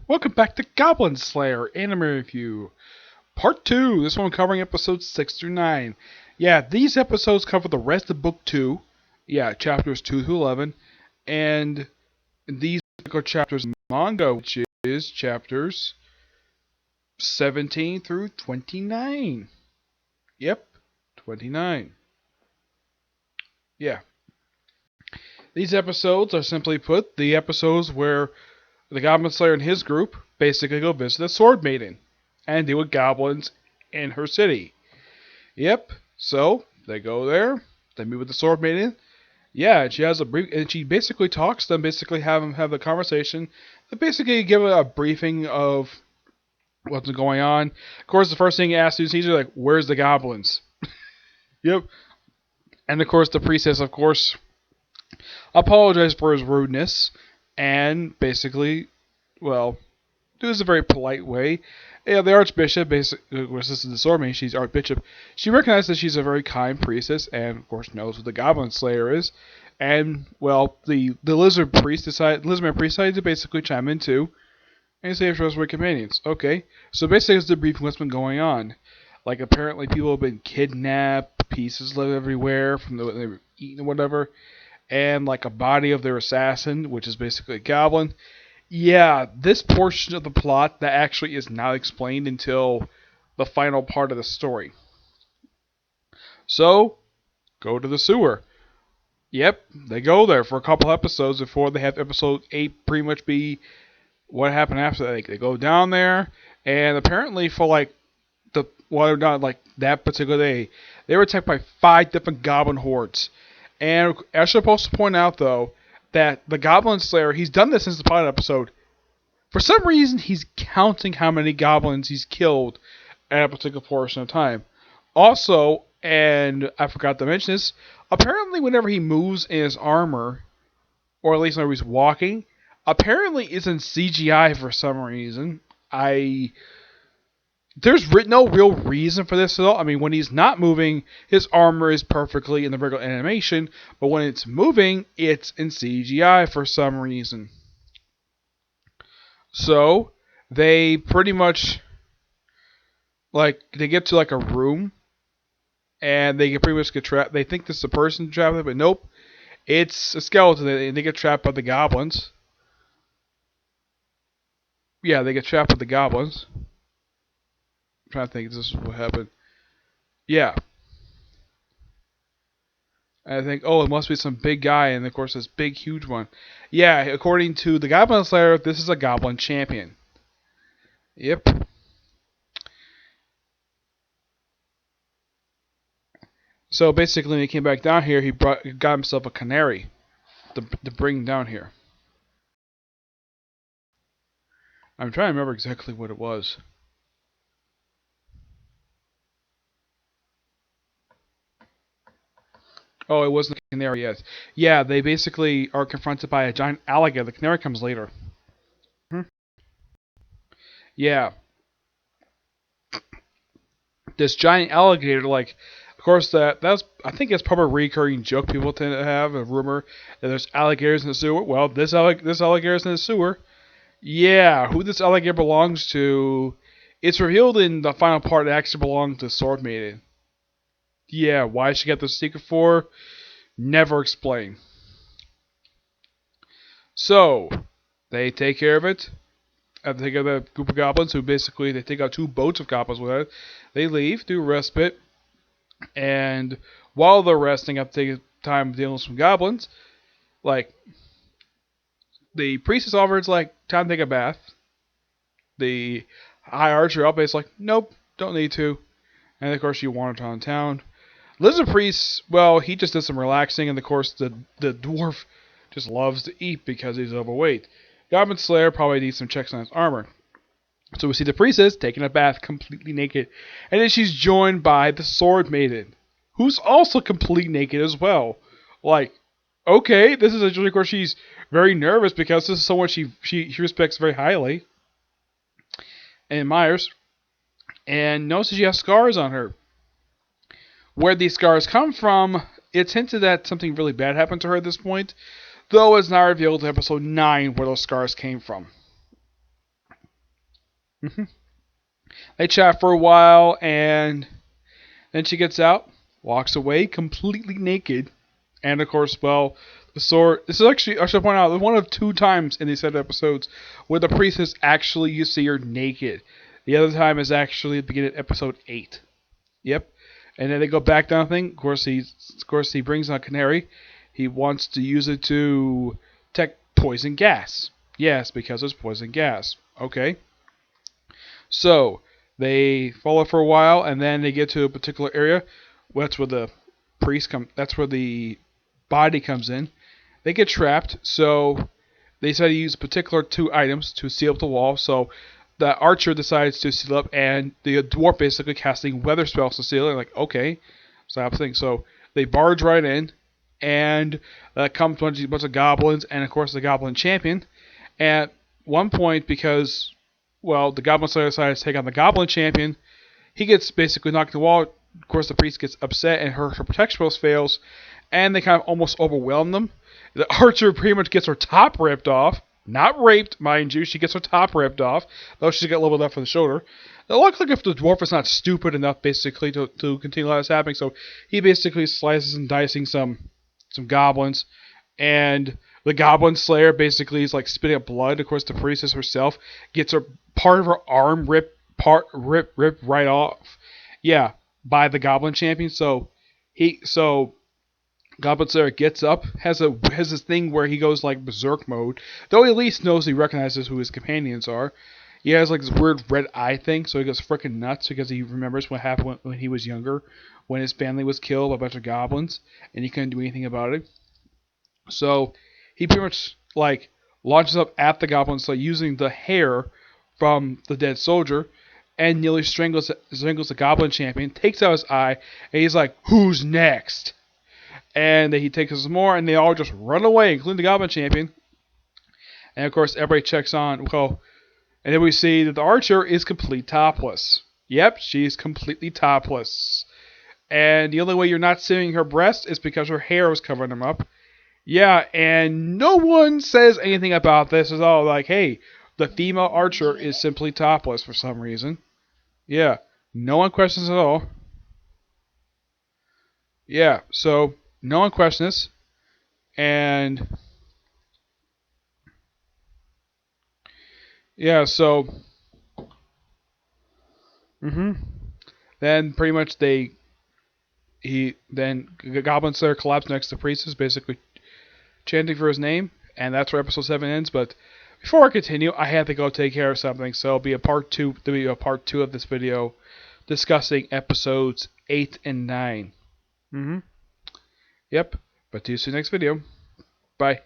Welcome back to Goblin Slayer Anime Review, Part 2. This one covering episodes 6 through 9. Yeah, these episodes cover the rest of Book 2. Yeah, chapters 2 through 11. And these are chapters in manga, which is chapters 17 through 29. Yep, 29. Yeah. These episodes are simply put the episodes where the Goblin Slayer and his group basically go visit the Sword Maiden and deal with goblins in her city. Yep. So they go there. They meet with the Sword Maiden. Yeah, and she has a brief, and she basically talks to them. Basically, have them have the conversation. They basically give a briefing of what's going on. Of course, the first thing he asks is, he's like, "Where's the goblins?" Yep. And of course, the priestess, of course, apologized for his rudeness, and basically, well, it was a very polite way. Yeah, the Archbishop, basically, this is the Swordman, she's Archbishop. She recognizes that she's a very kind priestess, and of course knows what the Goblin Slayer is. And well, the Lizard Priest decided to basically chime in too, and save trustworthy companions. Okay, so basically, it's the briefing what's been going on. Like apparently, people have been kidnapped, pieces live everywhere from the they were eaten or whatever, and like a body of their assassin, which is basically a goblin. Yeah, this portion of the plot that actually is not explained until the final part of the story. So, go to the sewer. Yep, they go there for a couple episodes before they have episode 8 pretty much be what happened after that. They go down there, and apparently for like not like that particular day, they were attacked by 5 different goblin hordes. And I'm supposed to point out though that the Goblin Slayer, he's done this since the pilot episode. For some reason, he's counting how many goblins he's killed at a particular portion of time. Also, and I forgot to mention this, apparently whenever he moves in his armor, or at least whenever he's walking, apparently it's in CGI for some reason. There's no real reason for this at all. I mean, when he's not moving, his armor is perfectly in the regular animation, but when it's moving, it's in CGI for some reason. So, they pretty much, like, they get to, like, a room, and they pretty much get trapped. They think this is a person trapped there, but nope. It's a skeleton, and they get trapped by the goblins. Yeah, they get trapped by the goblins. I'm trying to think if this is what happened. Yeah. I think, oh, it must be some big guy, and of course, this big, huge one. Yeah, according to the Goblin Slayer, this is a Goblin champion. Yep. So basically, when he came back down here, he got himself a canary to bring down here. I'm trying to remember exactly what it was. Oh, it wasn't a canary yet. Yeah, they basically are confronted by a giant alligator. The canary comes later. Hmm? Yeah. This giant alligator, like, of course, that's I think it's probably a recurring joke people tend to have, a rumor that there's alligators in the sewer. Well, this alligator's in the sewer. Yeah, who this alligator belongs to, it's revealed in the final part it actually belonged to Sword Maiden. Yeah, why she got the secret for, never explained. So, they take care of it. After they take care of the group of goblins, who basically, they take out 2 boats of goblins with it. They leave, do respite, and while they're resting, after taking time dealing with some goblins, like, the priestess offers, like, time to take a bath. The high archer up is like, nope, don't need to. And of course, she wanders around town. Lizard Priest, well, he just did some relaxing, and of course, the dwarf just loves to eat because he's overweight. Goblin Slayer probably needs some checks on his armor. So we see the priestess taking a bath completely naked, and then she's joined by the Sword Maiden, who's also completely naked as well. Like, okay, this is a joke where she's very nervous because this is someone she respects very highly and admires, and notices she has scars on her. Where these scars come from, it's hinted that something really bad happened to her at this point, though it's not revealed in episode 9 where those scars came from. Hmm. They chat for a while, and then she gets out, walks away completely naked. And of course, well, the sword. This is actually, I should point out, one of two times in these set episodes where the priestess actually you see her naked. The other time is actually at the beginning of episode 8. Yep. And then they go back down thing. Of course he brings on Canary. He wants to use it to detect poison gas. Yes, because it's poison gas. Okay. So they follow for a while, and then they get to a particular area. That's where the priest come. That's where the body comes in. They get trapped, so they decide to use particular two items to seal up the wall. So the archer decides to seal up, and the dwarf basically casting weather spells to seal it. Like, okay, stop thing. So they barge right in, and comes a bunch of goblins, and of course the goblin champion. At one point, because well, the goblin slayer decides to take on the goblin champion, he gets basically knocked in the wall. Of course, the priest gets upset, and her protection spells fails, and they kind of almost overwhelm them. The archer pretty much gets her top ripped off. Not raped, mind you. She gets her top ripped off, though she's got a little bit left on the shoulder. It looks like if the dwarf is not stupid enough, basically, to continue all this happening. So he basically slices and dicing some goblins, and the goblin slayer basically is like spitting up blood. Of course, the priestess herself gets her part of her arm ripped right off. Yeah, by the goblin champion. So Goblin Slayer gets up, has this thing where he goes like berserk mode. Though he at least knows he recognizes who his companions are. He has like this weird red eye thing, so he goes freaking nuts because he remembers what happened when he was younger, when his family was killed by a bunch of goblins, and he couldn't do anything about it. So he pretty much like launches up at the Goblin Slayer using the hair from the dead soldier, and nearly strangles the Goblin champion, takes out his eye, and he's like, "Who's next?" And then he takes some more, and they all just run away, including the Goblin Champion. And of course, everybody checks on. Well, and then we see that the archer is completely topless. Yep, she's completely topless. And the only way you're not seeing her breast is because her hair was covering them up. Yeah, and no one says anything about this. It's all like, hey, the female archer is simply topless for some reason. Yeah, no one questions at all. Yeah, so no one questions. And yeah, so hmm then pretty much then Goblin Slayer collapsed next to Priestess, basically chanting for his name, and that's where episode 7 ends. But before I continue, I have to go take care of something, so there'll be a part two of this video discussing episodes 8 and 9. Yep. But see you next video. Bye.